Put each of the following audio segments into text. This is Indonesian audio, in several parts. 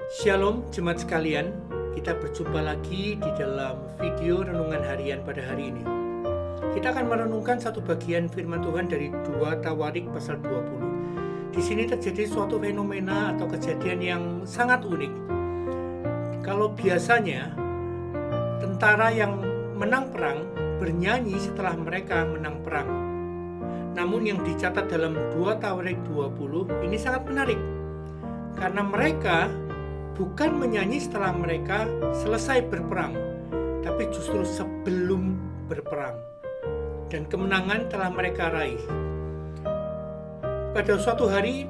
Shalom jemaat sekalian, kita berjumpa lagi di dalam video renungan harian pada hari ini. Kita akan merenungkan satu bagian firman Tuhan dari 2 Tawarik pasal 20. Di sini terjadi suatu fenomena atau kejadian yang sangat unik. Kalau biasanya tentara yang menang perang bernyanyi setelah mereka menang perang. Namun yang dicatat dalam 2 Tawarik 20 ini sangat menarik. Karena mereka bukan menyanyi setelah mereka selesai berperang, tapi justru sebelum berperang. Dan kemenangan telah mereka raih. Pada suatu hari,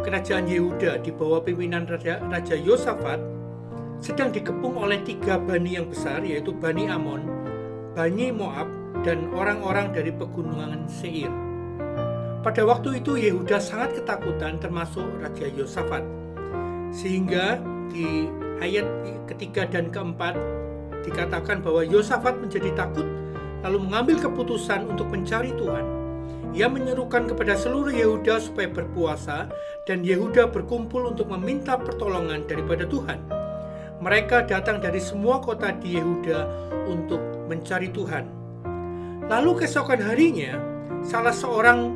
kerajaan Yehuda di bawah pimpinan Raja Yosafat sedang dikepung oleh 3 bani yang besar, yaitu Bani Amon, Bani Moab, dan orang-orang dari pegunungan Seir. Pada waktu itu Yehuda sangat ketakutan, termasuk Raja Yosafat. Sehingga di ayat ketiga dan keempat dikatakan bahwa Yosafat menjadi takut lalu mengambil keputusan untuk mencari Tuhan. Ia menyerukan kepada seluruh Yehuda supaya berpuasa dan Yehuda berkumpul untuk meminta pertolongan daripada Tuhan. Mereka datang dari semua kota di Yehuda untuk mencari Tuhan. Lalu keesokan harinya salah seorang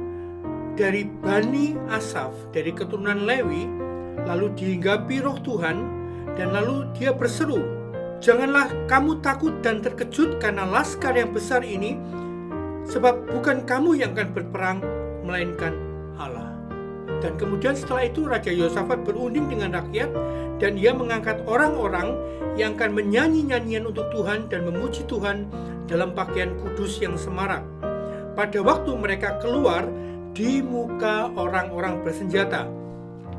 dari Bani Asaf dari keturunan Lewi lalu dihinggapi roh Tuhan dan lalu dia berseru, "Janganlah kamu takut dan terkejut karena laskar yang besar ini, sebab bukan kamu yang akan berperang, melainkan Allah." Dan kemudian setelah itu Raja Yosafat berunding dengan rakyat dan ia mengangkat orang-orang yang akan menyanyi nyanyian untuk Tuhan dan memuji Tuhan dalam pakaian kudus yang semarak. Pada waktu mereka keluar di muka orang-orang bersenjata.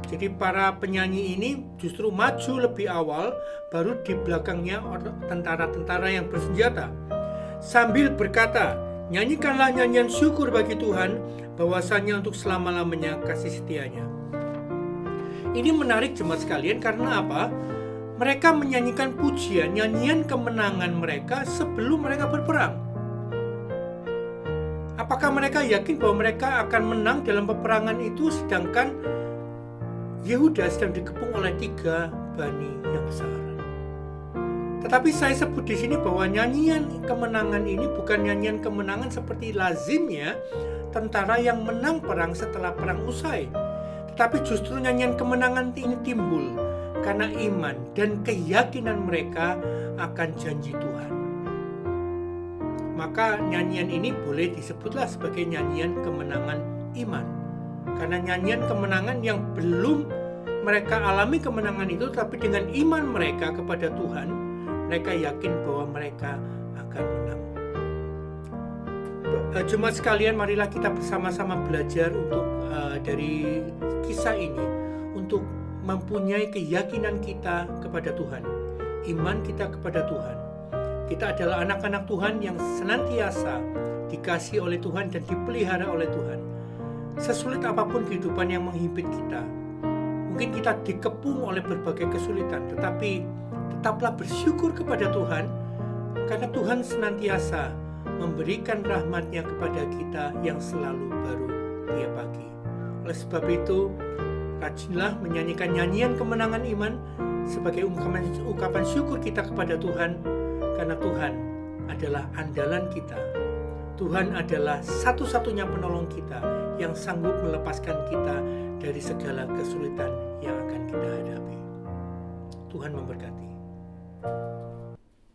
Jadi para penyanyi ini justru maju lebih awal, baru di belakangnya tentara-tentara yang bersenjata. Sambil berkata, "Nyanyikanlah nyanyian syukur bagi Tuhan, bahwasanya untuk selama-lamanya kasih setianya." Ini menarik jemaat sekalian karena apa? Mereka menyanyikan pujian, nyanyian kemenangan mereka sebelum mereka berperang. Apakah mereka yakin bahwa mereka akan menang dalam peperangan itu, sedangkan Yehuda sedang dikepung oleh 3 bani yang besar? Tetapi saya sebut di sini bahwa nyanyian kemenangan ini bukan nyanyian kemenangan seperti lazimnya tentara yang menang perang setelah perang usai. Tetapi justru nyanyian kemenangan ini timbul karena iman dan keyakinan mereka akan janji Tuhan. Maka nyanyian ini boleh disebutlah sebagai nyanyian kemenangan iman. Karena nyanyian kemenangan yang belum mereka alami kemenangan itu, tapi dengan iman mereka kepada Tuhan, mereka yakin bahwa mereka akan menang. Jemaat sekalian, marilah kita bersama-sama belajar untuk dari kisah ini untuk mempunyai keyakinan kita kepada Tuhan, iman kita kepada Tuhan. Kita adalah anak-anak Tuhan yang senantiasa dikasihi oleh Tuhan dan dipelihara oleh Tuhan. Sesulit apapun kehidupan yang menghimpit kita, mungkin kita dikepung oleh berbagai kesulitan, tetapi tetaplah bersyukur kepada Tuhan, karena Tuhan senantiasa memberikan rahmat-Nya kepada kita yang selalu baru tiap pagi. Oleh sebab itu, rajinlah menyanyikan nyanyian kemenangan iman sebagai ungkapan syukur kita kepada Tuhan, karena Tuhan adalah andalan kita. Tuhan adalah satu-satunya penolong kita yang sanggup melepaskan kita dari segala kesulitan yang akan kita hadapi. Tuhan memberkati.